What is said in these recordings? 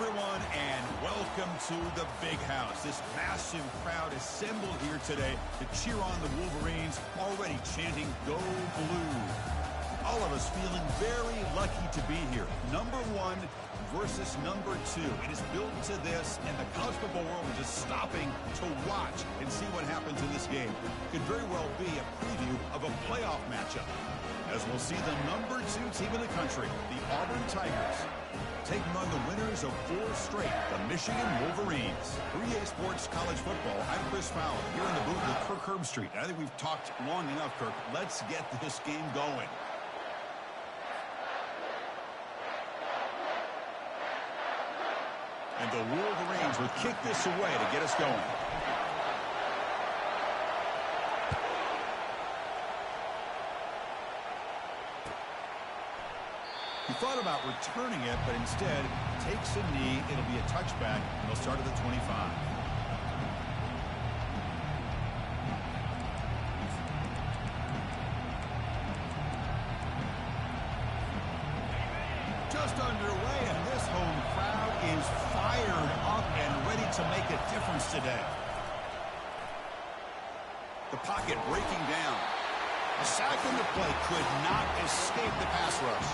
everyone, and welcome to the Big House. This massive crowd assembled here today to cheer on the Wolverines, already chanting, "Go Blue." All of us feeling very lucky to be here. Number one versus number two. It is built to this, and the college football world is just stopping to watch and see what happens in this game. Could very well be a preview of a playoff matchup, as we'll see the number two team in the country, the Auburn Tigers, taking on the winners of 4 straight, the Michigan Wolverines. For EA Sports College Football, I'm Chris Fowler, here in the booth with Kirk Herbstreit. I think we've talked long enough, Kirk. Let's get this game going. And the Wolverines will kick this away to get us going. He thought about returning it, but instead takes a knee. It'll be a touchback, and they'll start at the 25. Just underway, and this home crowd is fired up and ready to make a difference today. The pocket breaking down. A sack in the play could not escape the pass rush.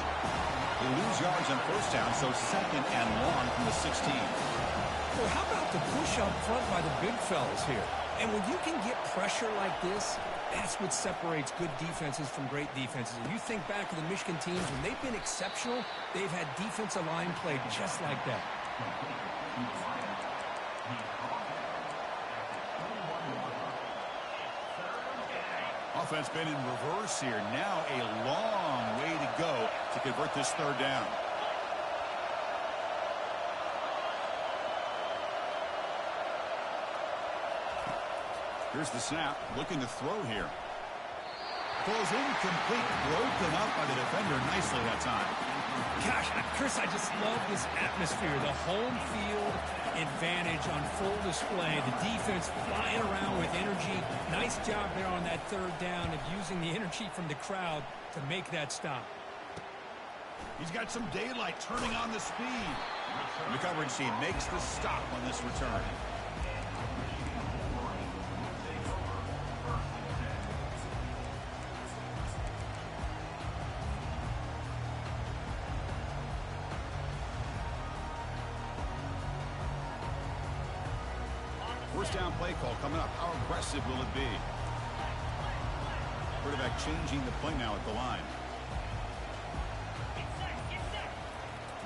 They lose yards on first down, so second and long from the 16. Well, how about the push up front by the big fellas here? And when you can get pressure like this, that's what separates good defenses from great defenses. And you think back to the Michigan teams, when they've been exceptional, they've had defensive line play just like that. Offense been in reverse here. Now a long way to go to convert this third down. Here's the snap. Looking to throw here. Throws incomplete. Broken up by the defender nicely that time. Gosh, Chris, I just love this atmosphere. The home field advantage on full display. The defense flying around with energy. Nice job there on that third down of using the energy from the crowd to make that stop. He's got some daylight turning on the speed. The coverage team makes the stop on this return. First down play call coming up. How aggressive will it be? Quarterback changing the play now at the line.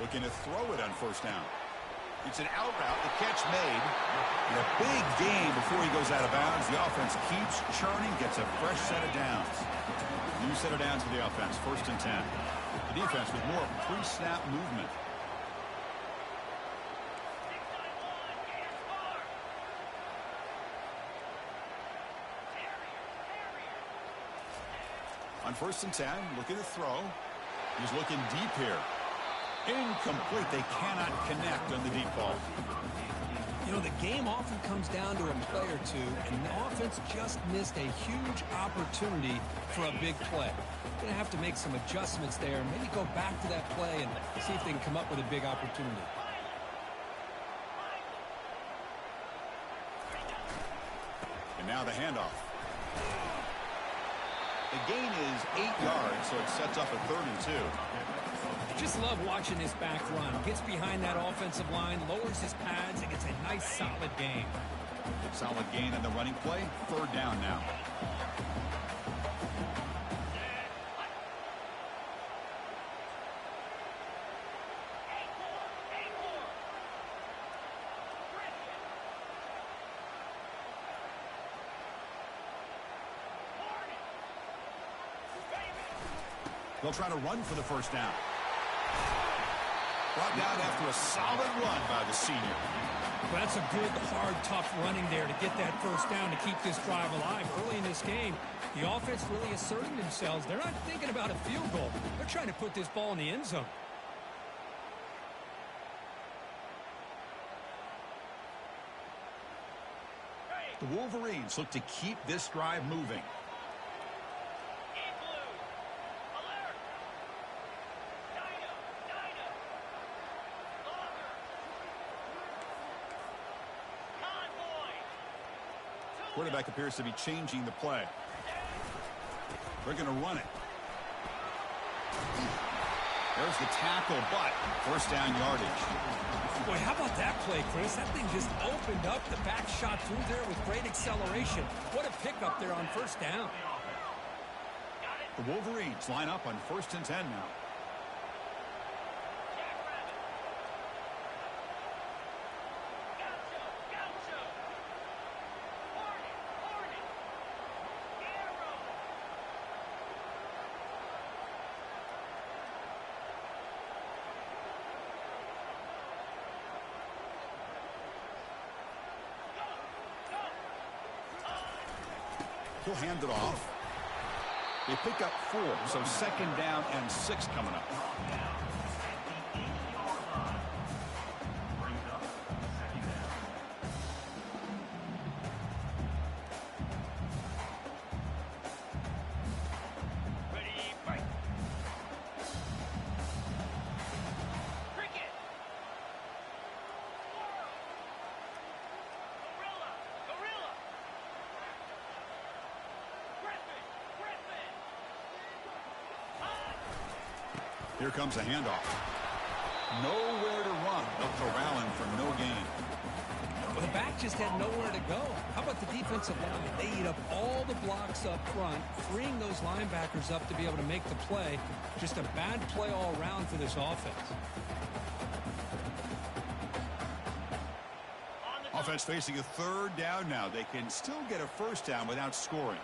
Looking to throw it on first down. It's an out route. The catch made. And a big gain before he goes out of bounds. The offense keeps churning, gets a fresh set of downs. New set of downs for the offense. First and 10. The defense with more pre-snap movement. On first and 10, looking to throw. He's looking deep here. Incomplete. They cannot connect on the deep ball. You know, the game often comes down to a play or two, and the offense just missed a huge opportunity for a big play. Going to have to make some adjustments there, maybe go back to that play and see if they can come up with a big opportunity. And now the handoff. The gain is 8 yards, so it sets up a 3rd and 2. Just love watching this back run. Gets behind that offensive line, lowers his pads, and gets a nice solid gain. Solid gain on the running play. 3rd down now. They'll try to run for the first down. Brought down after a solid run by the senior. Well, that's a good, hard, tough running there to get that first down to keep this drive alive. Early in this game, the offense really asserting themselves. They're not thinking about a field goal. They're trying to put this ball in the end zone. The Wolverines look to keep this drive moving. Quarterback appears to be changing the play. They're going to run it. There's the tackle, but first down yardage. Boy, how about that play, Chris? That thing just opened up. The back shot through there with great acceleration. What a pickup there on first down. The Wolverines line up on 1st and 10 now. He'll hand it off. They pick up 4, so 2nd down and 6 coming up. Here comes a handoff. Nowhere to run. They'll corral him for no gain. Well, the back just had nowhere to go. How about the defensive line? They eat up all the blocks up front, freeing those linebackers up to be able to make the play. Just a bad play all around for this offense. Offense facing a 3rd down now. They can still get a first down without scoring.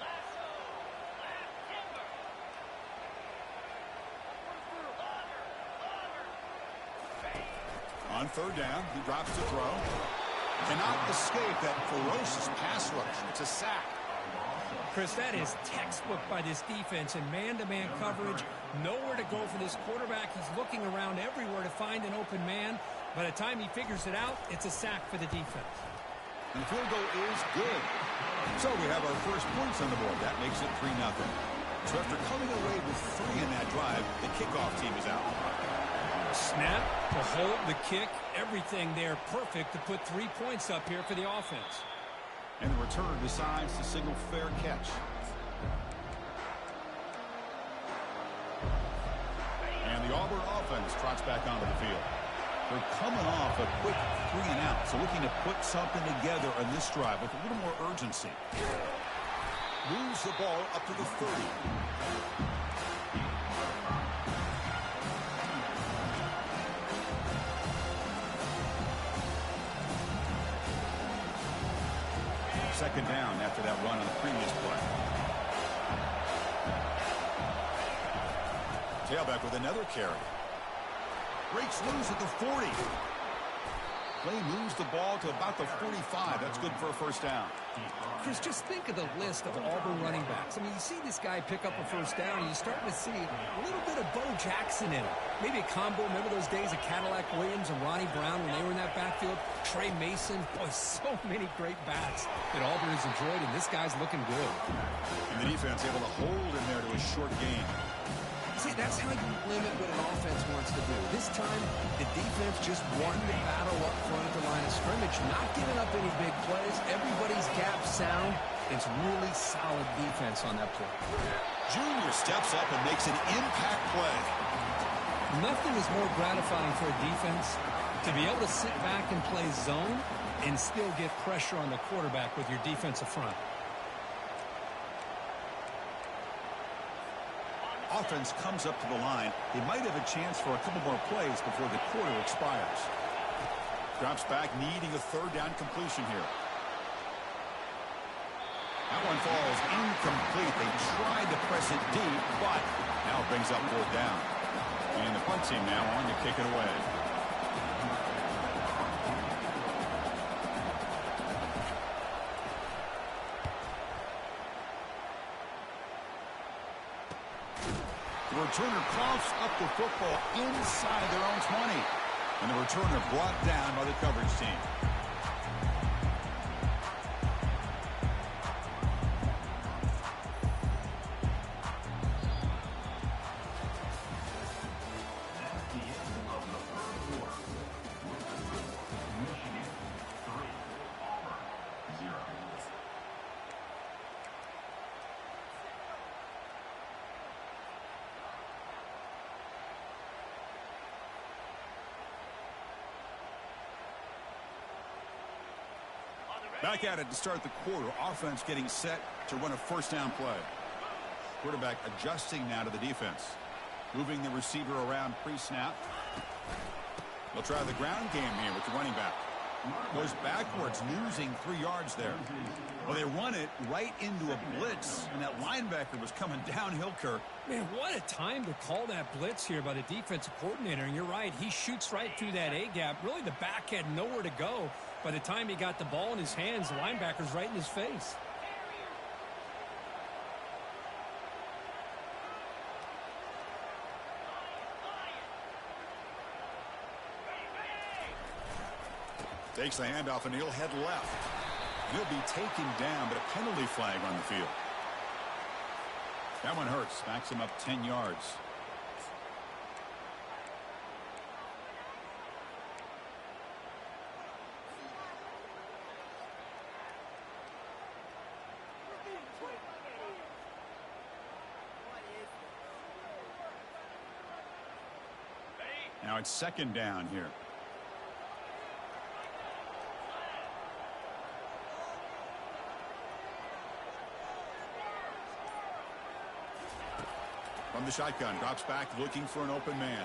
On 3rd down, he drops to throw. Cannot escape that ferocious pass rush. It's a sack. Chris, that is textbook by this defense in man-to-man coverage. Nowhere to go for this quarterback. He's looking around everywhere to find an open man. By the time he figures it out, it's a sack for the defense. And the field goal is good. So we have our first points on the board. That makes it 3-0. So after coming away with 3 in that drive, the kickoff team is out. Snap, the hold, the kick, everything there perfect to put 3 points up here for the offense. And the return decides to signal fair catch. And the Auburn offense trots back onto the field. They're coming off a quick 3 and out, so looking to put something together on this drive with a little more urgency. Moves the ball up to the 30. Second down after that run on the previous play. Tailback with another carry. Breaks loose at the 40. Play moves the ball to about the 45. That's good for a first down. Chris, just think of the list of Auburn running backs. I mean, you see this guy pick up a first down, and you're starting to see a little bit of Bo Jackson in it. Maybe a combo. Remember those days of Cadillac Williams and Ronnie Brown when they were in that backfield? Trey Mason. Boy, so many great backs that Auburn has enjoyed, and this guy's looking good. And the defense able to hold in there to a short gain. See, that's how you limit what an offense wants to do. This time, the defense just won the battle up front at the line of scrimmage, not giving up any big plays. Everybody's gap sound. It's really solid defense on that play. Junior steps up and makes an impact play. Nothing is more gratifying for a defense to be able to sit back and play zone and still get pressure on the quarterback with your defensive front. Offense comes up to the line. They might have a chance for a couple more plays before the quarter expires. Drops back, needing a 3rd down completion here. That one falls incomplete. They tried to press it deep, but now it brings up 4th down. And the punt team now on to kick it away. The returner coughs up the football inside their own 20. And the returner brought down by the coverage team. Back at it to start the quarter. Offense getting set to run a first down play. Quarterback adjusting now to the defense. Moving the receiver around pre-snap. They'll try the ground game here with the running back. Goes backwards, losing 3 yards there. Well, they run it right into a blitz, and that linebacker was coming downhill, Kirk. Man, what a time to call that blitz here by the defensive coordinator. And you're right, he shoots right through that A-gap. Really, the back had nowhere to go. By the time he got the ball in his hands, the linebacker's right in his face. Takes the handoff, and he'll head left. He'll be taken down, but a penalty flag on the field. That one hurts. Backs him up 10 yards. Now it's second down here. From the shotgun, drops back looking for an open man.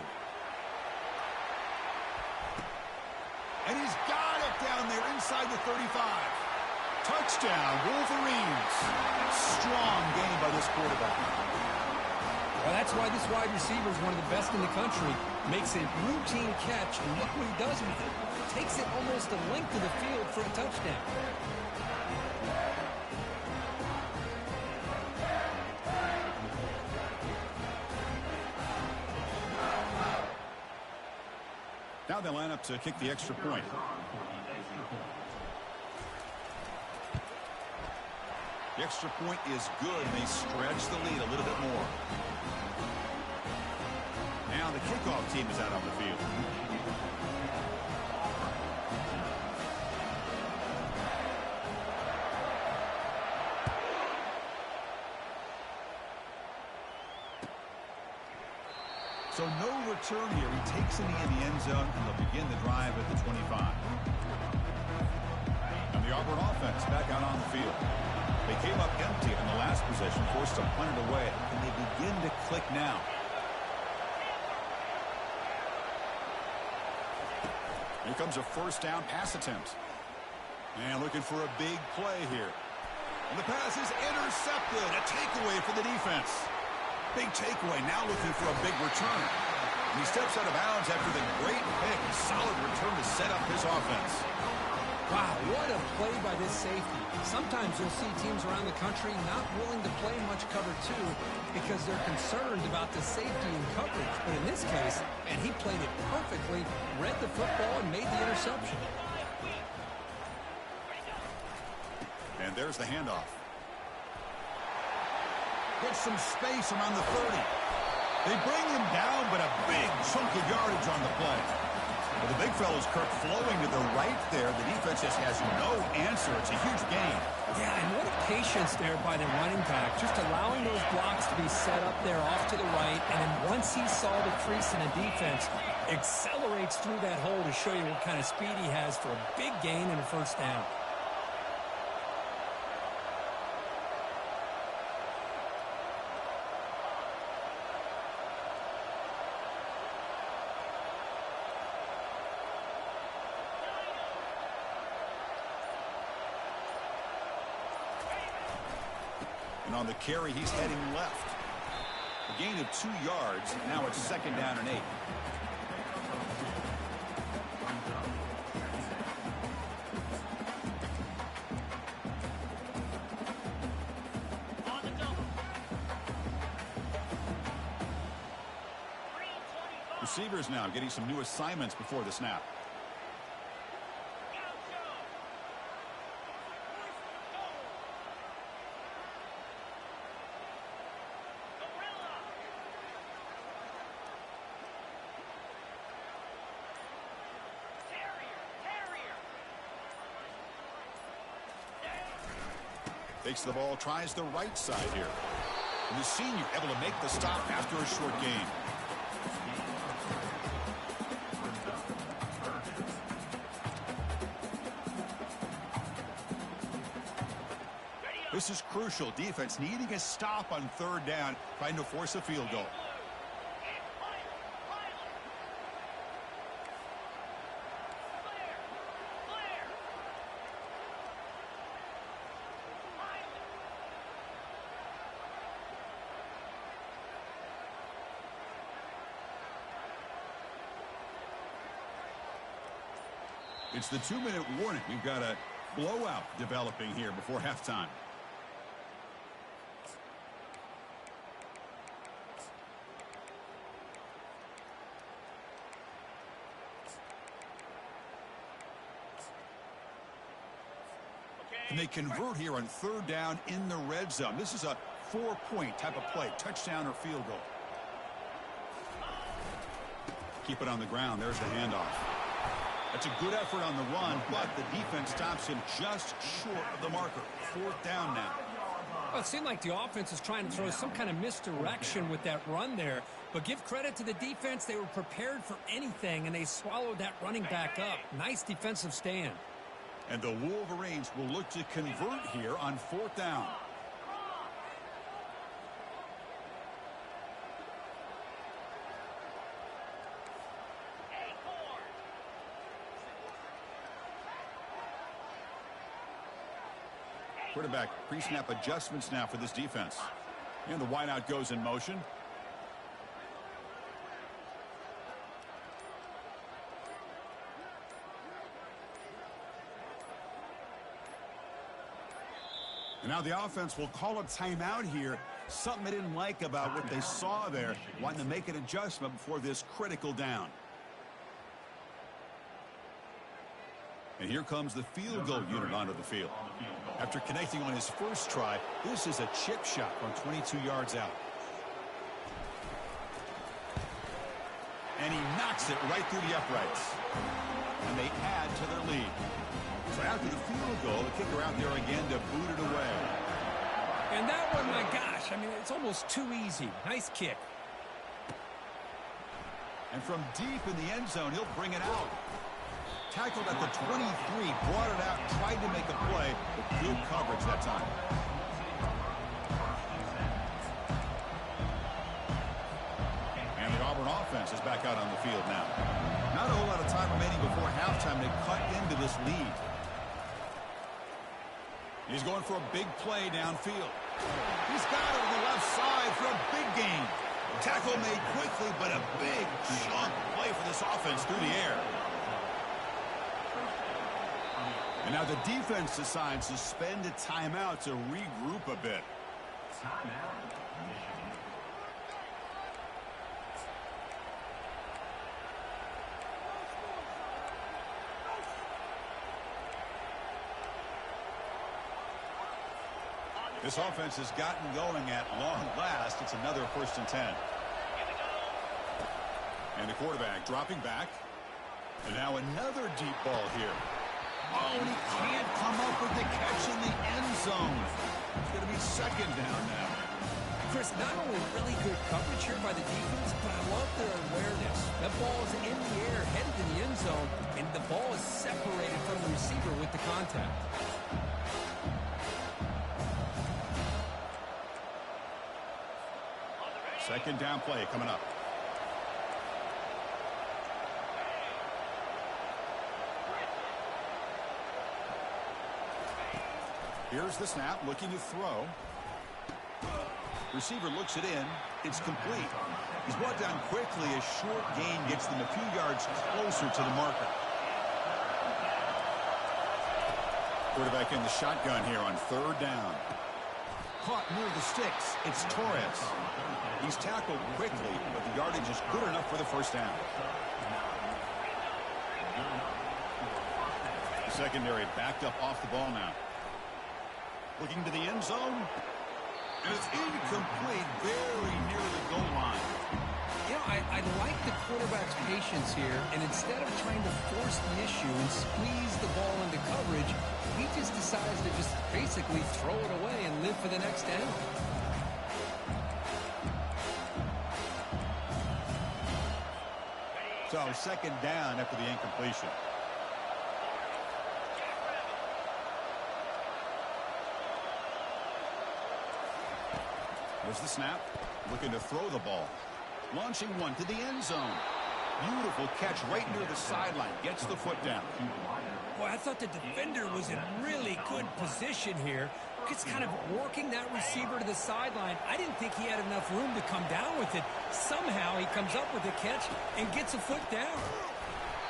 And he's got it down there inside the 35. Touchdown, Wolverines. Strong game by this quarterback. Well, that's why this wide receiver is one of the best in the country. Makes a routine catch, and look what he does with it. Takes it almost the length of the field for a touchdown. Now they line up to kick the extra point. The extra point is good, and they stretch the lead a little bit more. Now the kickoff team is out on the field. So no return here. He takes it in the end zone, and they'll begin the drive at the 25. And the Auburn offense back out on the field. They came up empty in the last possession, forced to punt it away, and they begin to click now. Here comes a first down pass attempt. And looking for a big play here. And the pass is intercepted. A takeaway for the defense. Big takeaway, now looking for a big return. And he steps out of bounds after the great pick. Solid return to set up his offense. Wow, what a play by this safety. Sometimes you'll see teams around the country not willing to play much cover two because they're concerned about the safety and coverage. But in this case, and he played it perfectly, read the football and made the interception. And there's the handoff. Gets some space around the 30. They bring him down, but a big chunk of yardage on the play. Well, the big fellow's Kirk flowing to the right there. The defense just has no answer. It's a huge gain. Yeah, and what a patience there by the running back. Just allowing those blocks to be set up there off to the right. And then once he saw the crease in the defense, accelerates through that hole to show you what kind of speed he has for a big gain and a first down. And on the carry, he's heading left. A gain of 2 yards. Now it's second down and 8. Receivers now getting some new assignments before the snap. Takes the ball, tries the right side here. And the senior able to make the stop after a short gain. This is crucial. Defense needing a stop on third down, trying to force a field goal. It's the 2-minute warning. We've got a blowout developing here before halftime. And they convert here on third down in the red zone. This is a 4-point type of play, touchdown or field goal. Keep it on the ground. There's the handoff. That's a good effort on the run, but the defense stops him just short of the marker. Fourth down now. Well, it seemed like the offense is trying to throw some kind of misdirection with that run there. But give credit to the defense. They were prepared for anything, and they swallowed that running back up. Nice defensive stand. And the Wolverines will look to convert here on fourth down. Quarterback pre-snap adjustments now for this defense. And the wideout goes in motion. And now the offense will call a timeout here. Something they didn't like about what they saw there. Wanting to make an adjustment before this critical down. And here comes the field goal unit onto the field. After connecting on his first try, this is a chip shot from 22 yards out. And he knocks it right through the uprights. And they add to their lead. So after the field goal, the kicker out there again to boot it away. And that one, my gosh, I mean, it's almost too easy. Nice kick. And from deep in the end zone, he'll bring it out. Tackled at the 23, brought it out, tried to make a play, but good coverage that time. And the Auburn offense is back out on the field now. Not a whole lot of time remaining before halftime to cut into this lead. He's going for a big play downfield. He's got it on the left side for a big gain. Tackle made quickly, but a big chunk play for this offense through the air. And now the defense decides to spend a timeout to regroup a bit. This offense has gotten going at long last. It's another 1st and 10. And the quarterback dropping back. And now another deep ball here. Oh, and he can't come up with the catch in the end zone. It's going to be second down now. Chris, not only really good coverage here by the defense, but I love their awareness. That ball is in the air, headed to the end zone, and the ball is separated from the receiver with the contact. Second down play coming up. Here's the snap, looking to throw. Receiver looks it in. It's complete. He's brought down quickly. A short gain gets them a few yards closer to the marker. Quarterback in the shotgun here on third down. Caught near the sticks. It's Torres. He's tackled quickly, but the yardage is good enough for the first down. The secondary backed up off the ball now. Looking to the end zone. And it's incomplete, very near the goal line. You know, I like the quarterback's patience here, and instead of trying to force the issue and squeeze the ball into coverage, he just decides to just basically throw it away and live for the next down. So second down after the incompletion. Here's the snap. Looking to throw the ball. Launching one to the end zone. Beautiful catch right near the sideline. Gets the foot down. Boy, I thought the defender was in really good position here. Just kind of working that receiver to the sideline. I didn't think he had enough room to come down with it. Somehow he comes up with the catch and gets a foot down.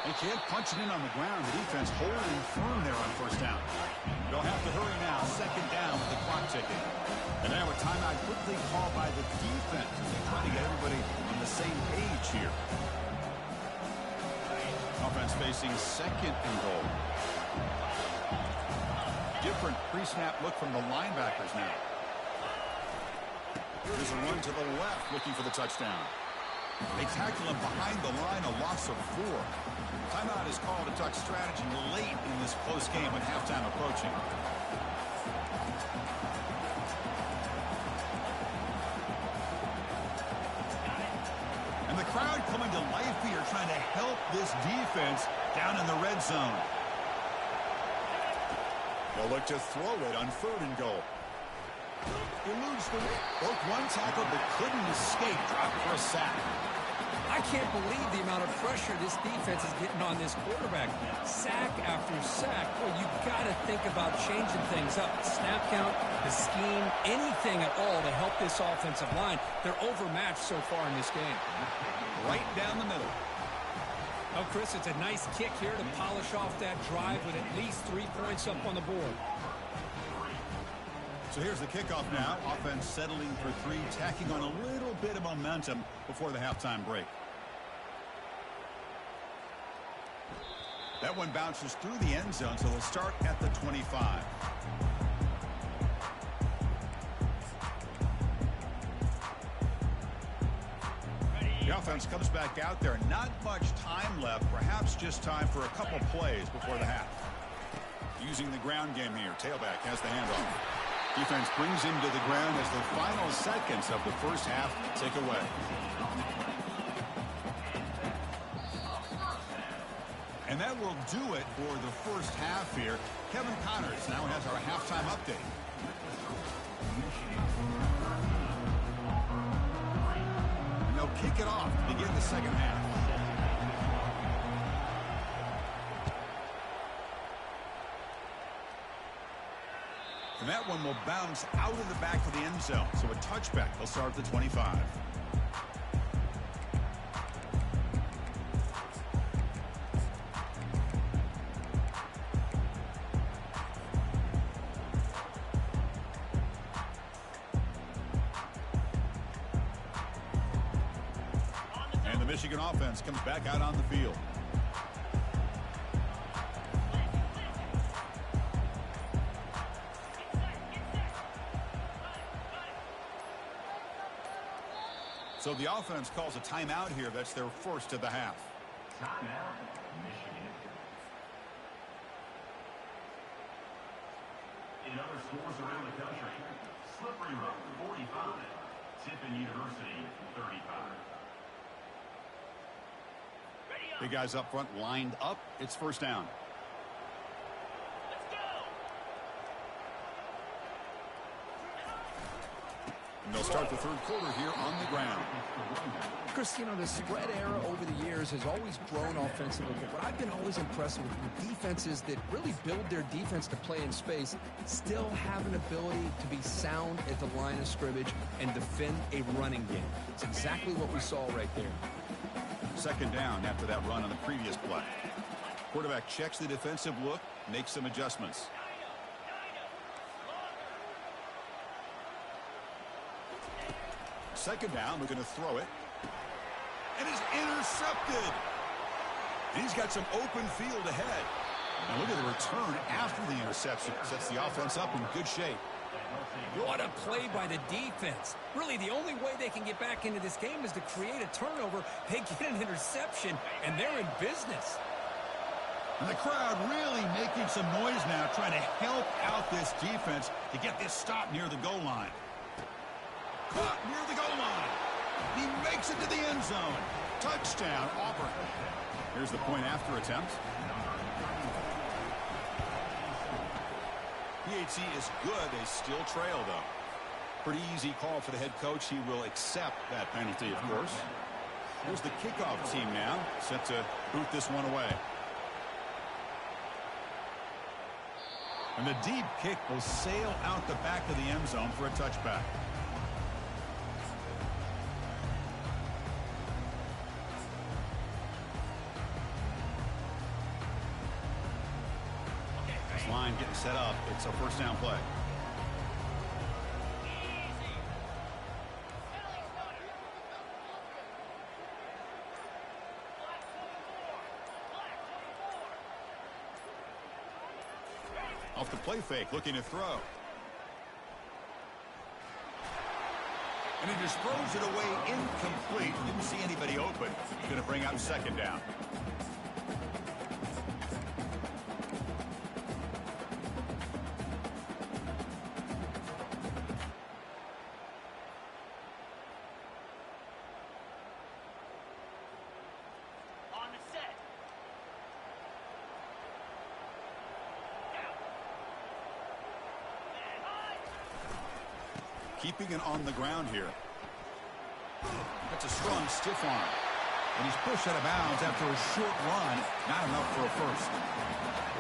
They can't punch it in on the ground. The defense holding firm there on first down. They'll have to hurry now. Second down with the clock ticking. And now a timeout quickly called by the defense as they try to get everybody on the same page here. Offense facing second and goal. Different pre-snap look from the linebackers now. Here's a run to the left looking for the touchdown. They tackle him behind the line, a loss of 4. Timeout is called to talk strategy late in this close game with halftime approaching. And the crowd coming to life here trying to help this defense down in the red zone. They'll look to throw it on third and goal. Eludes the hit. Broke one tackle but couldn't escape. Dropped for a sack. I can't believe the amount of pressure this defense is getting on this quarterback. Sack after sack. Well, you got to think about changing things up. Snap count, the scheme, anything at all to help this offensive line. They're overmatched so far in this game. Right down the middle. Oh, Chris, it's a nice kick here to polish off that drive with at least 3 points up on the board. So here's the kickoff now. Offense settling for 3, tacking on a little bit of momentum before the halftime break. That one bounces through the end zone, so they'll start at the 25. The offense comes back out there. Not much time left. Perhaps just time for a couple plays before the half. Using the ground game here. Tailback has the handoff. Defense brings him to the ground as the final seconds of the first half tick away. And that will do it for the first half here. Kevin Connors now has our halftime update. And they'll kick it off to begin the second half. And that one will bounce out of the back of the end zone. So a touchback. They'll start at the 25. And the Michigan offense comes back out on the field. So the offense calls a timeout here. That's their first of the half. Timeout, Michigan. In other schools around the country, Slippery Road, 45. Tiffin University, 35. Big guys up front lined up. It's first down. And they'll start the third quarter here on the ground. Chris, you know, the spread era over the years has always grown offensively, but what I've been always impressed with defenses that really build their defense to play in space still have an ability to be sound at the line of scrimmage and defend a running game. It's exactly what we saw right there. Second down after that run on the previous play. Quarterback checks the defensive look, makes some adjustments. Second down, looking to throw it. And it's intercepted. And he's got some open field ahead. And look at the return after the interception. Sets the offense up in good shape. What a play by the defense. Really, the only way they can get back into this game is to create a turnover. They get an interception, and they're in business. And the crowd really making some noise now, trying to help out this defense to get this stop near the goal line. Caught near the goal line. He makes it to the end zone. Touchdown, Auburn. Here's the point after attempt. PHC is good. They still trail, though. Pretty easy call for the head coach. He will accept that penalty, of course. Here's the kickoff team now, set to boot this one away. And the deep kick will sail out the back of the end zone for a touchback. This line getting set up. It's a first down play. Off the play fake, looking to throw. And he just throws it away incomplete. Didn't see anybody open. Going to bring out second down. Keeping it on the ground here. That's a strong stiff arm. And he's pushed out of bounds after a short run. Not enough for a first.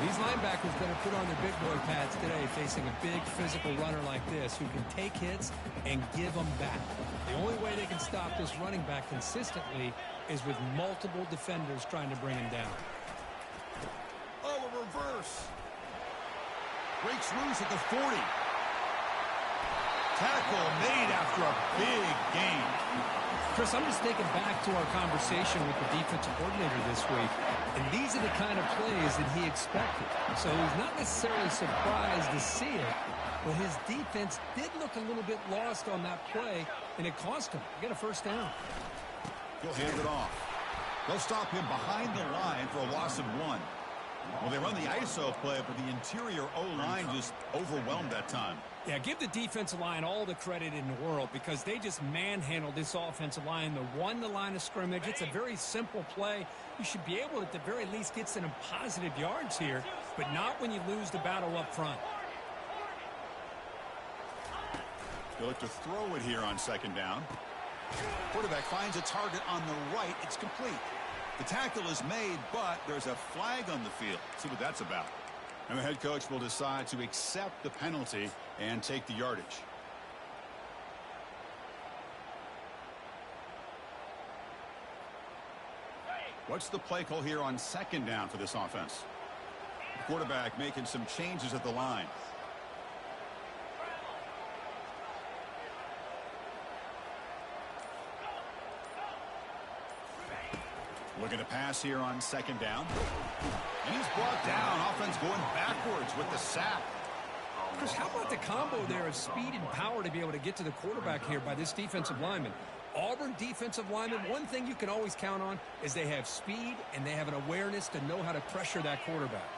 These linebackers better put on their big boy pads today, facing a big physical runner like this who can take hits and give them back. The only way they can stop this running back consistently is with multiple defenders trying to bring him down. Oh, a reverse. Breaks loose at the 40. Tackle made after a big gain. Chris, I'm just thinking back to our conversation with the defensive coordinator this week, and these are the kind of plays that he expected. So he's not necessarily surprised to see it, but his defense did look a little bit lost on that play, and it cost him. He got a first down. He'll hand it off. They'll stop him behind the line for a loss of 1. Well, they run the ISO play, but the interior O-line just overwhelmed that time. Yeah, give the defensive line all the credit in the world because they just manhandled this offensive line. They won the line of scrimmage. It's a very simple play. You should be able to, at the very least, get some positive yards here, but not when you lose the battle up front. They'll look to throw it here on second down. Quarterback finds a target on the right. It's complete. The tackle is made, but there's a flag on the field. See what that's about. And the head coach will decide to accept the penalty and take the yardage. What's the play call here on second down for this offense? The quarterback making some changes at the line. Looking to pass here on second down. And he's brought down. Offense going backwards with the sack. Chris, how about the combo there of speed and power to be able to get to the quarterback here by this defensive lineman? Auburn defensive lineman, one thing you can always count on is they have speed and they have an awareness to know how to pressure that quarterback.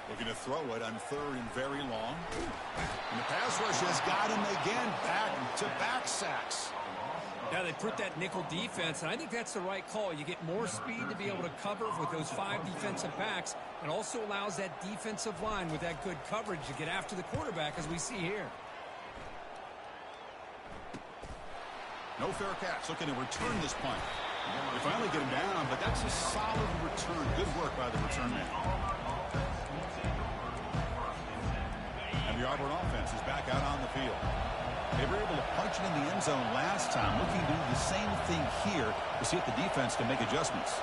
Looking to throw it on third and very long. And the pass rush has got him again. Back-to-back sacks. Now they put that nickel defense, and I think that's the right call. You get more speed to be able to cover with those 5 defensive backs, and also allows that defensive line with that good coverage to get after the quarterback, as we see here. No fair catch. Looking to return this punt. They finally get him down, but that's a solid return. Good work by the return man. And the Auburn offense is back out on the field. They were able to punch it in the end zone last time. Looking to do the same thing here to see if the defense can make adjustments.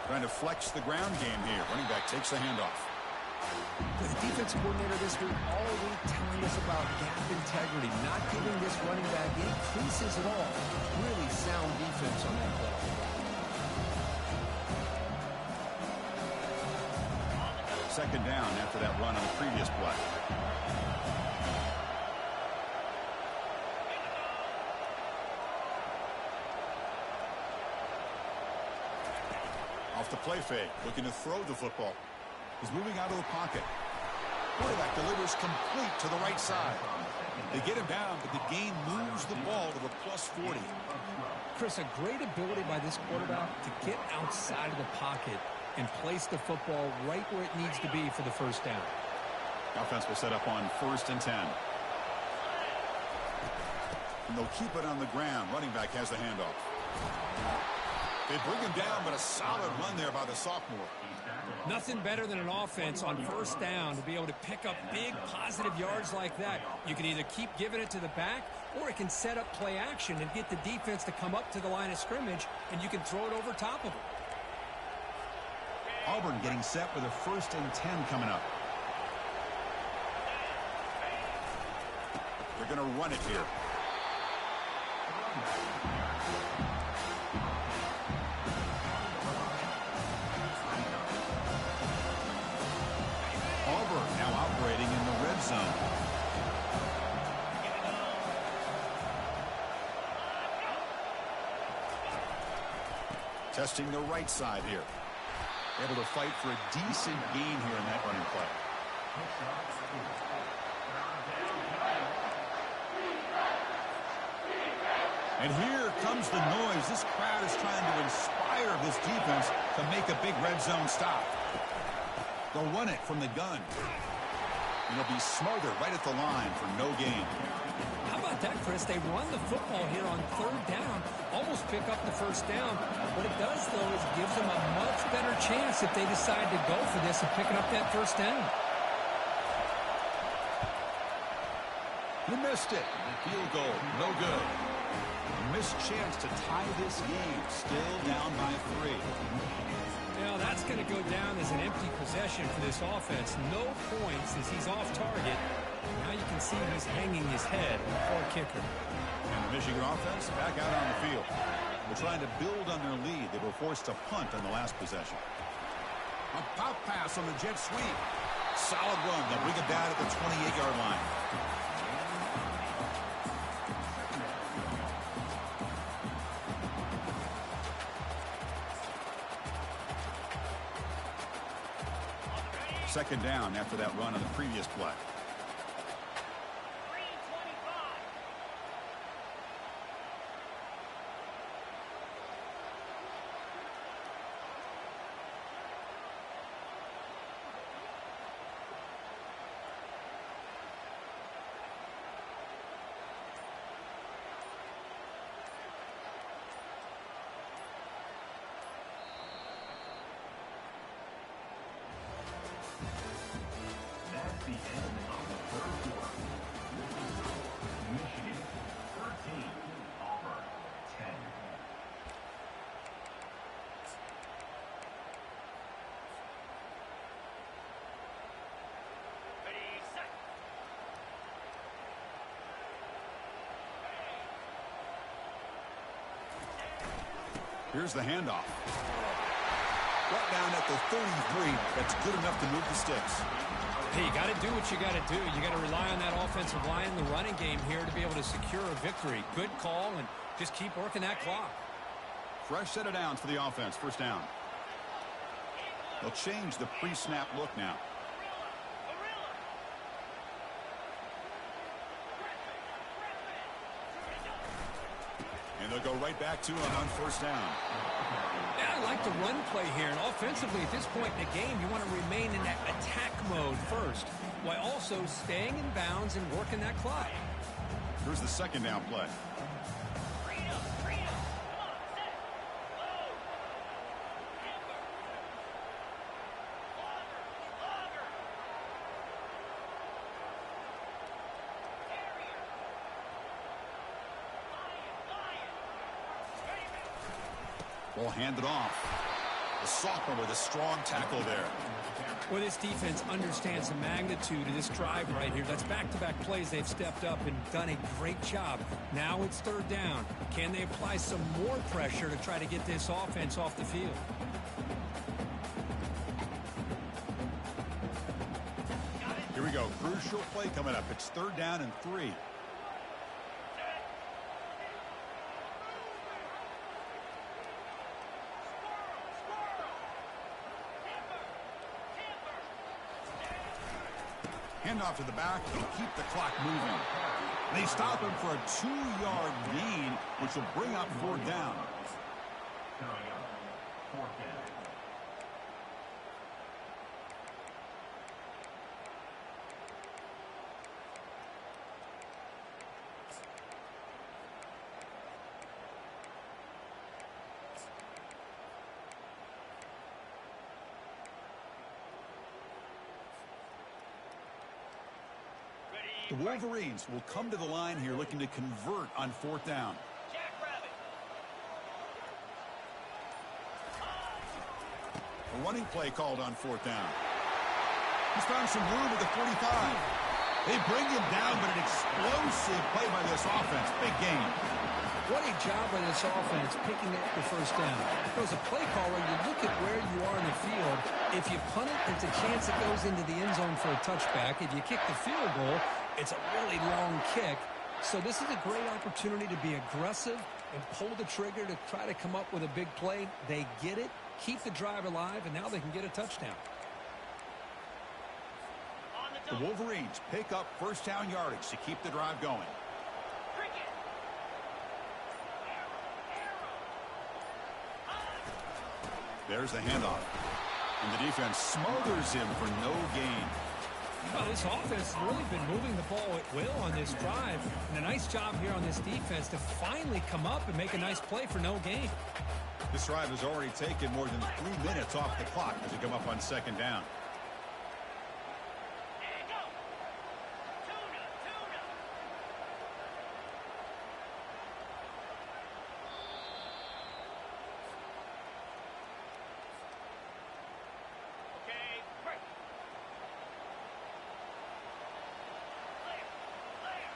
Trying to flex the ground game here. Running back takes the handoff. The defensive coordinator this week all week telling us about gap integrity, not giving this running back any creases at all. Really sound defense on that play. Second down after that run on the previous play. Off the play fake, looking to throw the football. He's moving out of the pocket. Quarterback delivers complete to the right side. They get him down, but the game moves the ball to the +40. Chris, a great ability by this quarterback to get outside of the pocket and place the football right where it needs to be for the first down. Offense will set up on 1st and 10. And they'll keep it on the ground. Running back has the handoff. They bring him down, but a solid run there by the sophomore. Nothing better than an offense on 1st down to be able to pick up big positive yards like that. You can either keep giving it to the back, or it can set up play action and get the defense to come up to the line of scrimmage, and you can throw it over top of them. Auburn getting set with a 1st and 10 coming up. They're going to run it here. Auburn now operating in the red zone. Testing the right side here. Able to fight for a decent gain here in that running play. And here comes the noise. This crowd is trying to inspire this defense to make a big red zone stop. They'll run it from the gun. And it'll be smothered right at the line for no gain. How about that, Chris? They run the football here on 3rd down, almost pick up the 1st down. What it does, though, is gives them a much better chance if they decide to go for this and picking up that 1st down. He missed it. Field goal, no good. Missed chance to tie this game. Still down by 3. Now that's going to go down as an empty possession for this offense. No points as he's off target. Now you can see he's hanging his head. Poor kicker. And the Michigan offense back out on the field. They're trying to build on their lead. They were forced to punt on the last possession. A pop pass on the jet sweep. Solid run. They'll bring it down at the 28-yard line. Second down after that run on the previous play. The end of the 3rd quarter. Michigan 13, Auburn 10. Here's the handoff. Right down at the 33. That's good enough to move the sticks. Hey, you got to do what you got to do. You got to rely on that offensive line in the running game here to be able to secure a victory. Good call, and just keep working that clock. Fresh set of downs for the offense. 1st down. They'll change the pre-snap look now. And they'll go right back to him on 1st down. Yeah, I like the run play here. And offensively, at this point in the game, you want to remain in that attack mode first, while also staying in bounds and working that clock. Here's the 2nd down play. We'll hand it off. The sophomore with a strong tackle there. Well, this defense understands the magnitude of this drive right here. That's back-to-back plays. They've stepped up and done a great job. Now it's 3rd down. Can they apply some more pressure to try to get this offense off the field? Here we go. Crucial play coming up. It's 3rd down and 3. Handoff to the back. They'll keep the clock moving. They stop him for a 2-yard gain, which will bring up 4th down. Coming up, 4th down. The Wolverines will come to the line here looking to convert on 4th down. A running play called on 4th down. He's found some room at the 45. They bring him down, but an explosive play by this offense. Big game. What a job by this offense picking up the 1st down. As a play caller, you look at where you are in the field. If you punt it, it's a chance it goes into the end zone for a touchback. If you kick the field goal, it's a really long kick. So this is a great opportunity to be aggressive and pull the trigger to try to come up with a big play. They get it, keep the drive alive, and now they can get a touchdown. The Wolverines pick up 1st down yardage to keep the drive going. There's the handoff. And the defense smothers him for no gain. Well, this offense has really been moving the ball at will on this drive. And a nice job here on this defense to finally come up and make a nice play for no gain. This drive has already taken more than 3 minutes off the clock as they come up on 2nd down.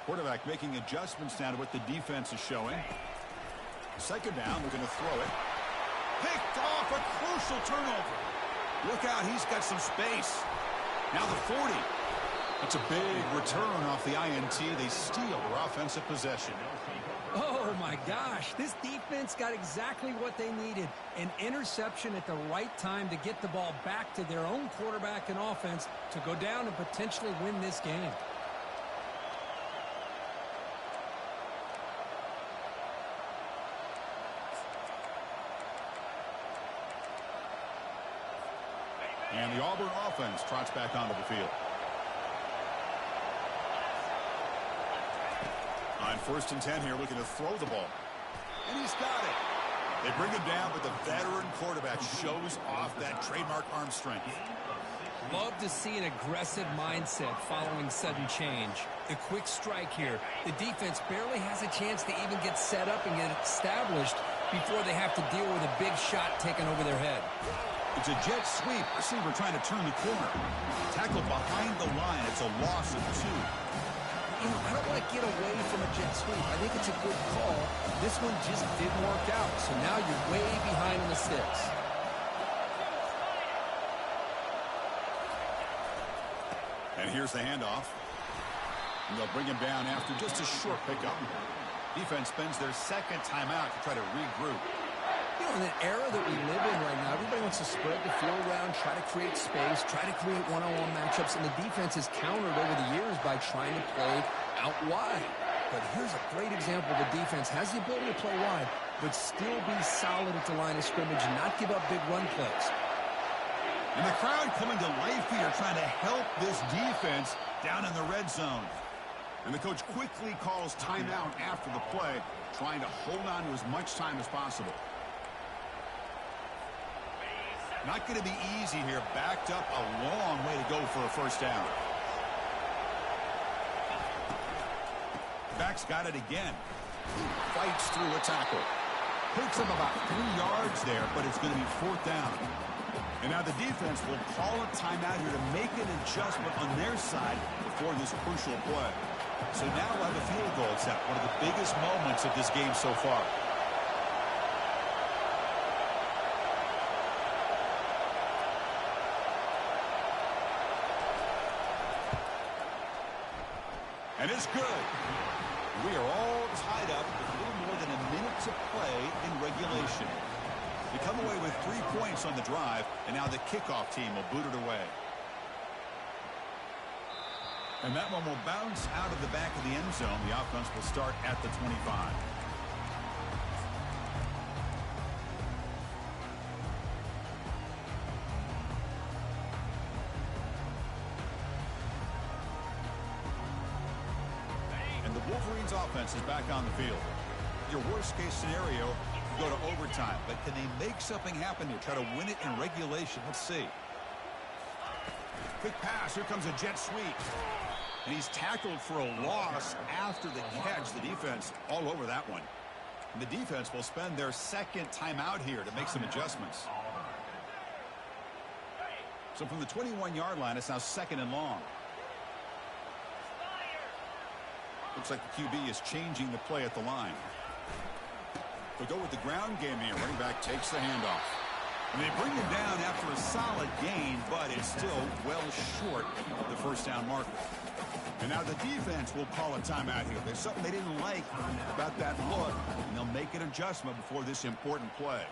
Quarterback making adjustments now to what the defense is showing. 2nd down, they're going to throw it. Picked off, a crucial turnover. Look out, he's got some space. Now the 40. It's a big return off the INT. They steal their offensive possession. Oh, my gosh. This defense got exactly what they needed. An interception at the right time to get the ball back to their own quarterback and offense to go down and potentially win this game. And the Auburn offense trots back onto the field. On 1st and 10 here, looking to throw the ball. And he's got it. They bring him down, but the veteran quarterback shows off that trademark arm strength. Love to see an aggressive mindset following sudden change. The quick strike here. The defense barely has a chance to even get set up and get established before they have to deal with a big shot taken over their head. It's a jet sweep. Receiver trying to turn the corner. Tackled behind the line. It's a loss of 2. You know, I don't want to get away from a jet sweep. I think it's a good call. This one just didn't work out. So now you're way behind in the sticks. And here's the handoff. And they'll bring him down after just a short pickup. Defense spends their 2nd timeout to try to regroup. You know, in an era that we live in right now, everybody wants to spread the field around, try to create space, try to create one-on-one matchups, and the defense has countered over the years by trying to play out wide. But here's a great example. The defense has the ability to play wide, but still be solid at the line of scrimmage and not give up big run plays. And the crowd coming to life here, trying to help this defense down in the red zone. And the coach quickly calls timeout after the play, trying to hold on to as much time as possible. Not going to be easy here. Backed up a long way to go for a 1st down. Back's got it again. Fights through a tackle. Picks up about 3 yards there, but it's going to be 4th down. And now the defense will call a timeout here to make an adjustment on their side before this crucial play. So now we'll have a field goal attempt, one of the biggest moments of this game so far. And it's good. We are all tied up with a little more than a minute to play in regulation. They come away with 3 points on the drive, and now the kickoff team will boot it away. And that one will bounce out of the back of the end zone. The offense will start at the 25. And the Wolverines offense is back on the field. Your worst case scenario, you go to overtime. But can they make something happen here? Try to win it in regulation. Let's see. Quick pass. Here comes a jet sweep. And he's tackled for a loss after the catch. The defense all over that one. And the defense will spend their second timeout here to make some adjustments. So from the 21-yard line, it's now 2nd and long. Looks like the QB is changing the play at the line. They'll go with the ground game here. Running back takes the handoff. And they bring him down after a solid gain, but it's still well short of the first down marker. And now the defense will call a timeout here. There's something they didn't like about that look, and they'll make an adjustment before this important play.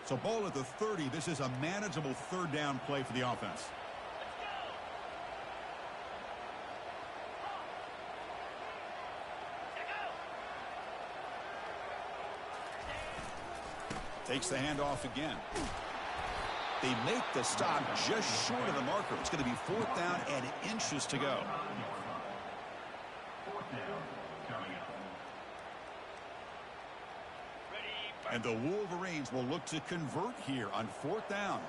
So ball at the 30. This is a manageable 3rd down play for the offense. Takes the handoff again. They make the stop just short of the marker. It's going to be 4th down and inches to go. 4th down coming up. And the Wolverines will look to convert here on 4th down.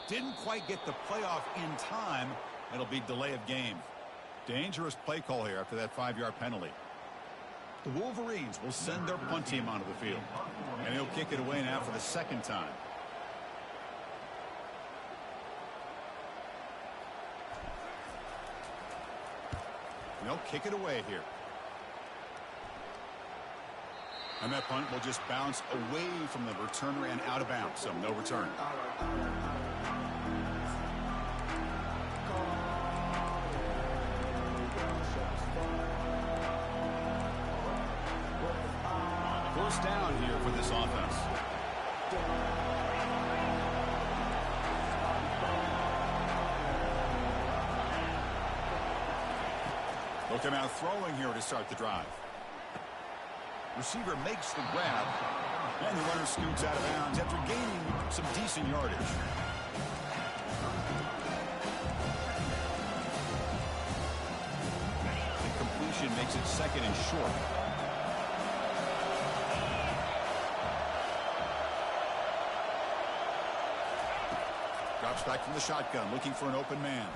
Didn't quite get the playoff in time. It'll be delay of game. Dangerous play call here after that 5-yard penalty. The Wolverines will send their punt team onto the field. And he'll kick it away now for the 2nd time. And they'll kick it away here. And that punt will just bounce away from the returner and out of bounds. So no return. First down here for this offense. They'll come out throwing here to start the drive. Receiver makes the grab, and the runner scoots out of bounds after gaining some decent yardage. The completion makes it 2nd and short. Drops back from the shotgun, looking for an open man.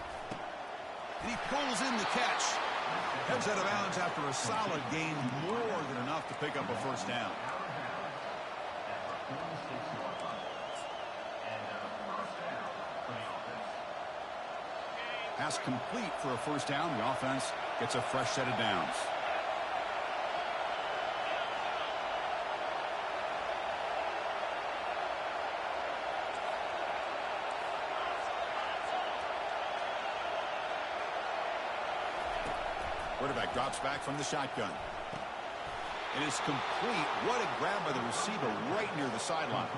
And he pulls in the catch. Heads out of bounds after a solid gain, more than enough to pick up a first down. Pass complete for a first down. The offense gets a fresh set of downs. Quarterback drops back from the shotgun. It is complete. What a grab by the receiver right near the sideline.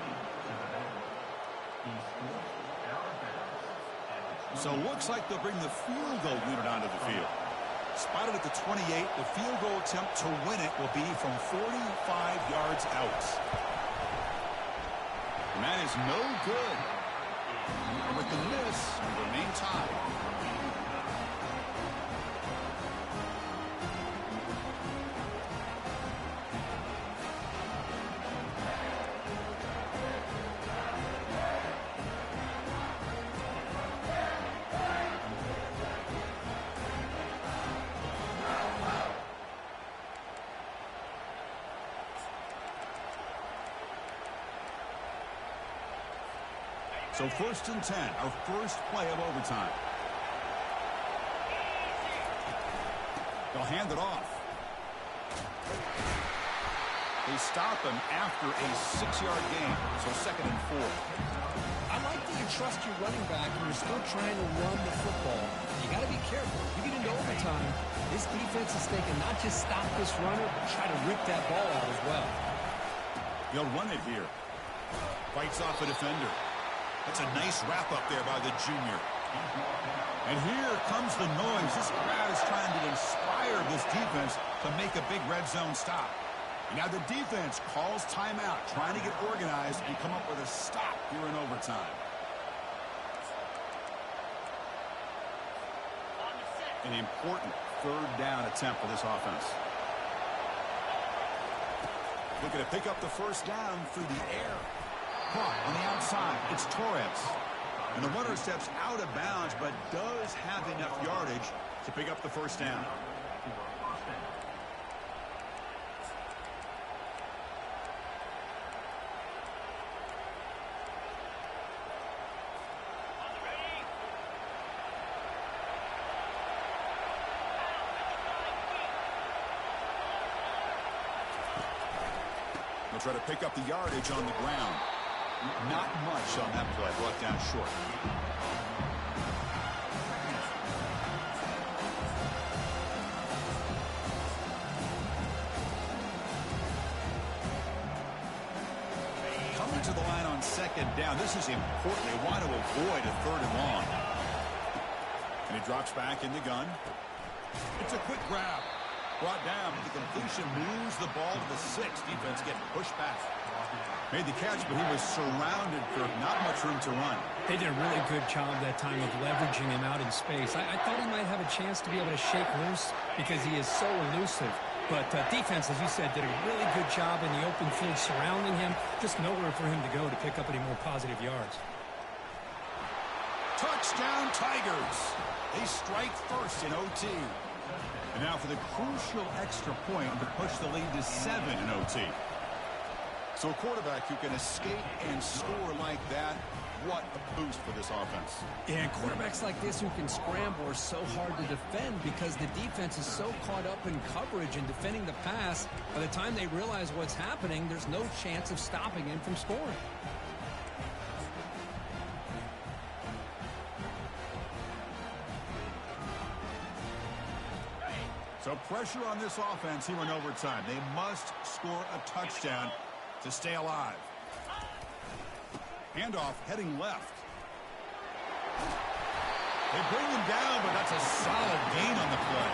So looks like they'll bring the field goal unit onto the field. Spotted at the 28. The field goal attempt to win it will be from 45 yards out. And that is no good. And with the miss, we remain tied. So 1st and 10, our first play of overtime. They'll hand it off. They stop him after a 6-yard gain, so 2nd and 4. I like that you trust your running back and you're still trying to run the football. You got to be careful. You get into overtime, this defense is thinking not just stop this runner, but try to rip that ball out as well. They'll run it here. Fights off a defender. That's a nice wrap-up there by the junior. And here comes the noise. This crowd is trying to inspire this defense to make a big red zone stop. And now the defense calls timeout, trying to get organized and come up with a stop here in overtime. An important 3rd down attempt for this offense. Looking to pick up the 1st down through the air. Caught on the outside. It's Torres. And the runner steps out of bounds, but does have enough yardage to pick up the 1st down. They'll try to pick up the yardage on the ground. Not much on that play. Brought down short. Coming to the line on 2nd down. This is important. They want to avoid a 3rd and long. And he drops back in the gun. It's a quick grab. Brought down. The completion moves the ball to the 6. Defense getting pushed back. Made the catch, but he was surrounded for not much room to run. They did a really good job that time of leveraging him out in space. I thought he might have a chance to be able to shake loose because he is so elusive. But defense, as you said, did a really good job in the open field surrounding him. Just nowhere for him to go to pick up any more positive yards. Touchdown, Tigers. They strike first in OT. And now for the crucial extra point to push the lead to 7 in OT. So a quarterback who can escape and score like that, what a boost for this offense. Yeah, and quarterbacks like this who can scramble are so hard to defend because the defense is so caught up in coverage and defending the pass. By the time they realize what's happening, there's no chance of stopping him from scoring. So pressure on this offense here in overtime. They must score a touchdown to stay alive. Handoff heading left. They bring him down, but that's a solid gain on the play.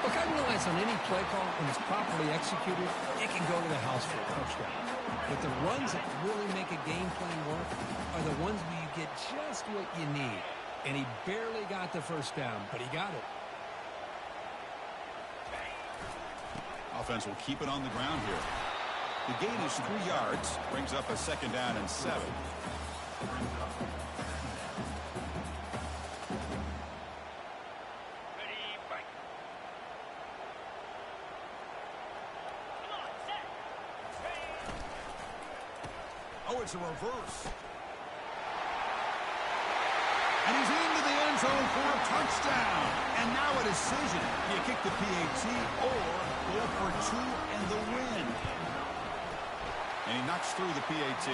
Look, I realize on any play call, when it's properly executed, it can go to the house for a touchdown. But the runs that really make a game plan work are the ones where you get just what you need. And he barely got the 1st down, but he got it. Offense will keep it on the ground here. The gain is 3 yards, brings up a 2nd down and 7. Oh, it's a reverse. And he's into the end zone for a touchdown. And now a decision. You kick the PAT or go for 2 and the win. And he knocks through the PAT.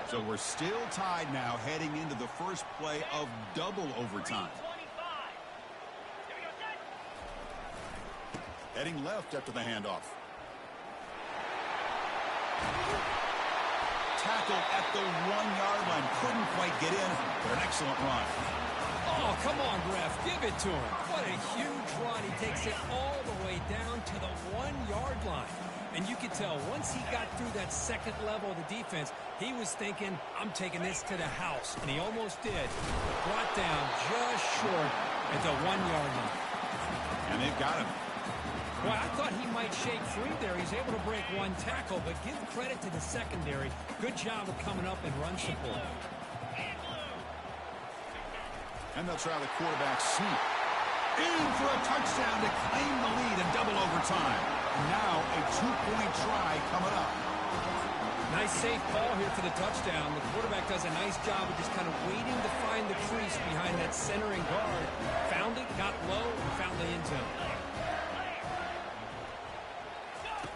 So we're still tied now heading into the first play of double overtime. Heading left after the handoff. Tackled at the 1-yard line. Couldn't quite get in, but an excellent run. Oh, come on, ref. Give it to him. What a huge run. He takes it all the way down to the 1-yard line. And you could tell once he got through that second level of the defense, he was thinking, I'm taking this to the house. And he almost did. Brought down just short at the 1-yard line. And they've got him. Well, I thought he might shake free there. He's able to break one tackle, but give credit to the secondary. Good job of coming up and run support. And they'll try the quarterback sneak. In for a touchdown to claim the lead in double overtime. Now a 2-point try coming up. Nice safe ball here for the touchdown. The quarterback does a nice job of just kind of waiting to find the crease behind that centering guard. Found it, got low, and found the end zone.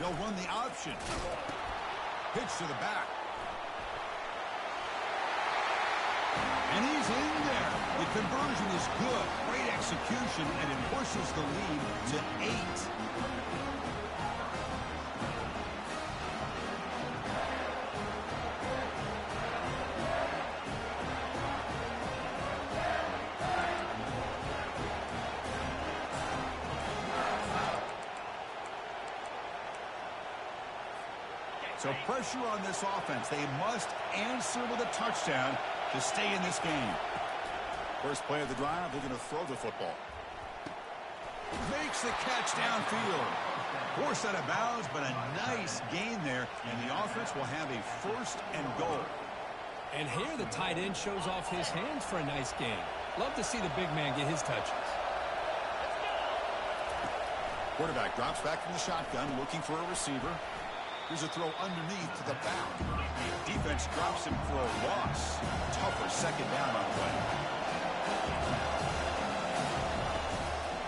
They'll run the option. Pitch to the back. And he's in there. The conversion is good. Great execution, and it pushes the lead to 8. So pressure on this offense. They must answer with a touchdown to stay in this game. First play of the drive, they're going to throw the football. Makes the catch downfield. Forced out of bounds, but a nice gain there, and the offense will have a 1st and goal. And here the tight end shows off his hands for a nice gain. Love to see the big man get his touches. Quarterback drops back from the shotgun, looking for a receiver. Here's a throw underneath to the bound. Defense drops him for a loss. Tougher second down on the way.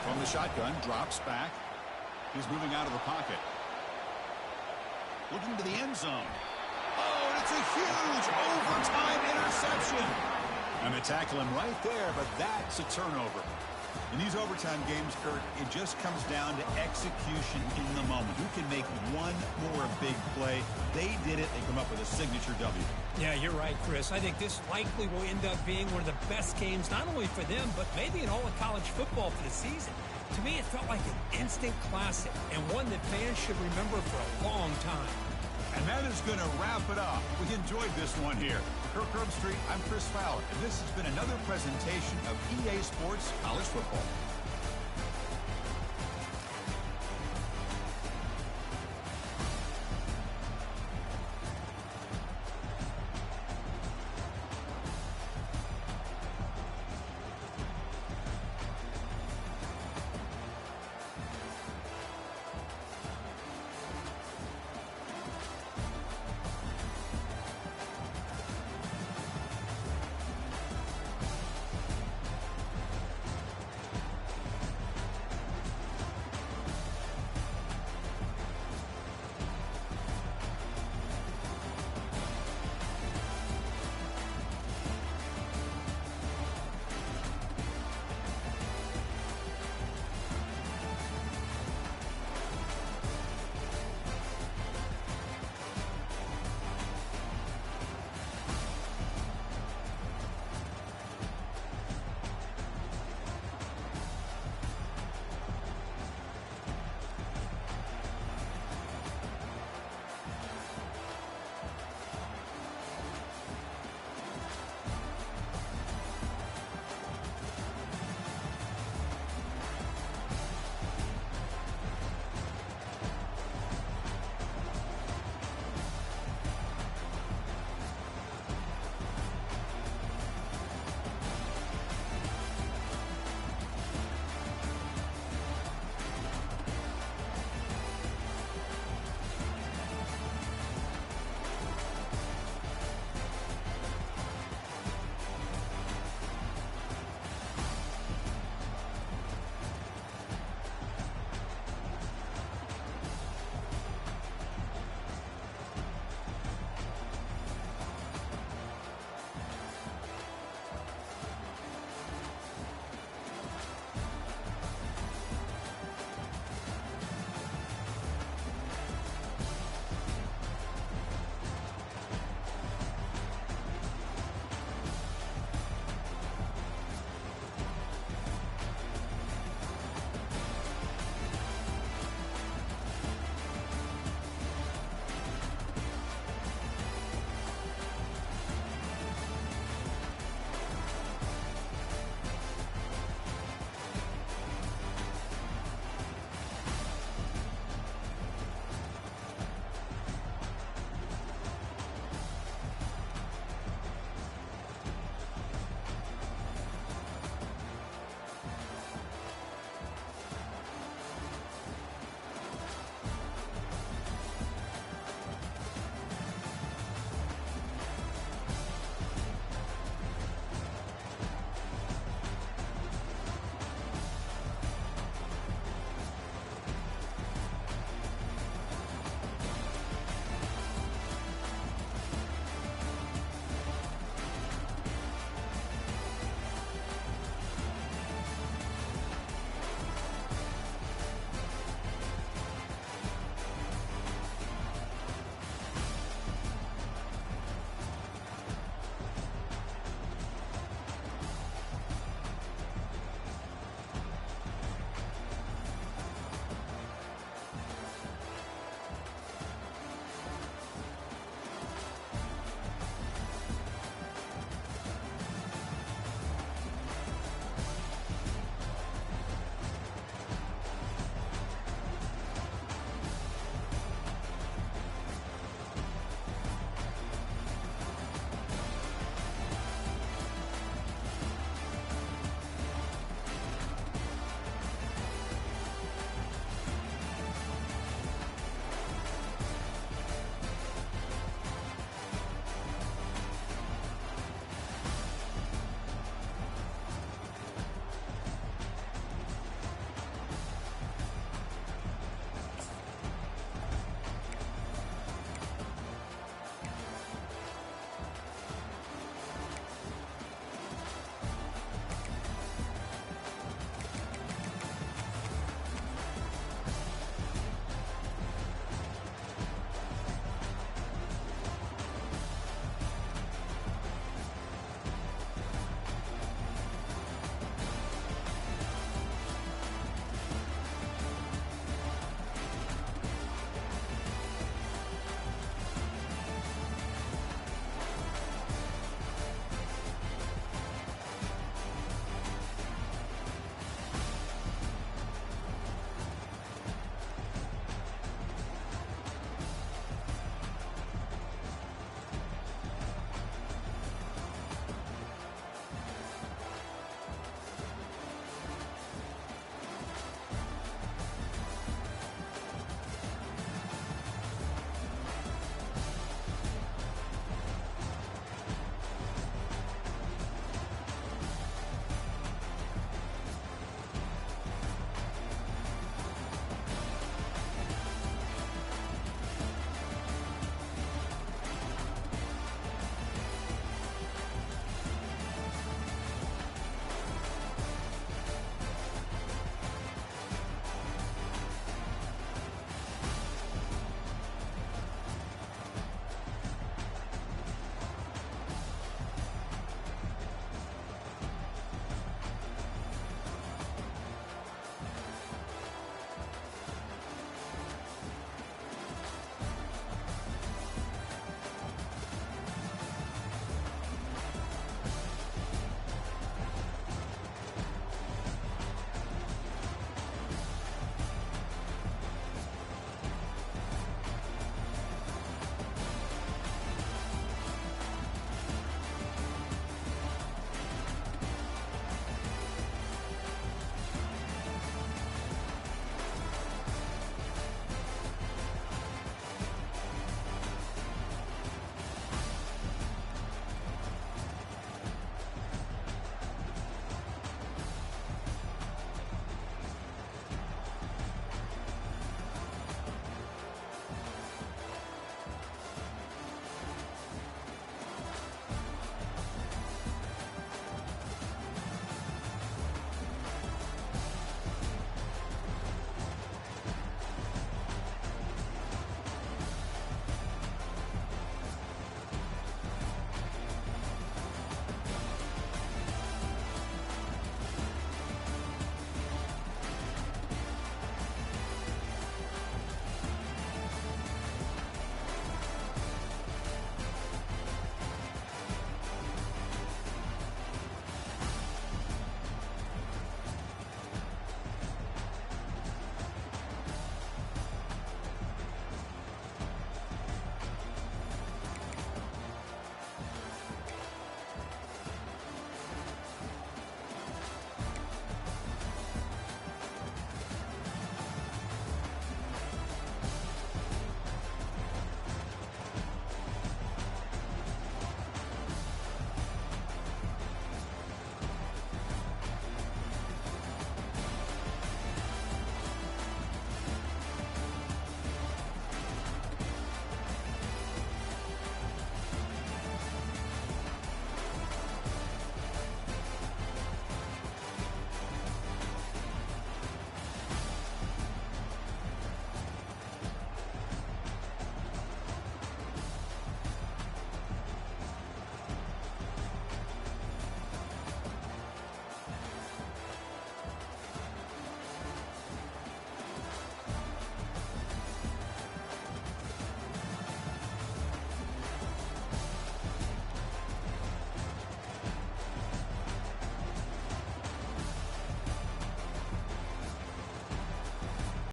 From the shotgun, drops back. He's moving out of the pocket. Looking to the end zone. Oh, and it's a huge overtime interception. And they tackle him right there, but that's a turnover. In these overtime games, Kurt, it just comes down to execution in the moment. Who can make one more big play? They did it. They come up with a signature W. Yeah, you're right, Chris. I think this likely will end up being one of the best games, not only for them, but maybe in all of college football for the season. To me, it felt like an instant classic and one that fans should remember for a long time. And that is going to wrap it up. We enjoyed this one here. Kirk Herbstreit, I'm Chris Fowler, and this has been another presentation of EA Sports College Football.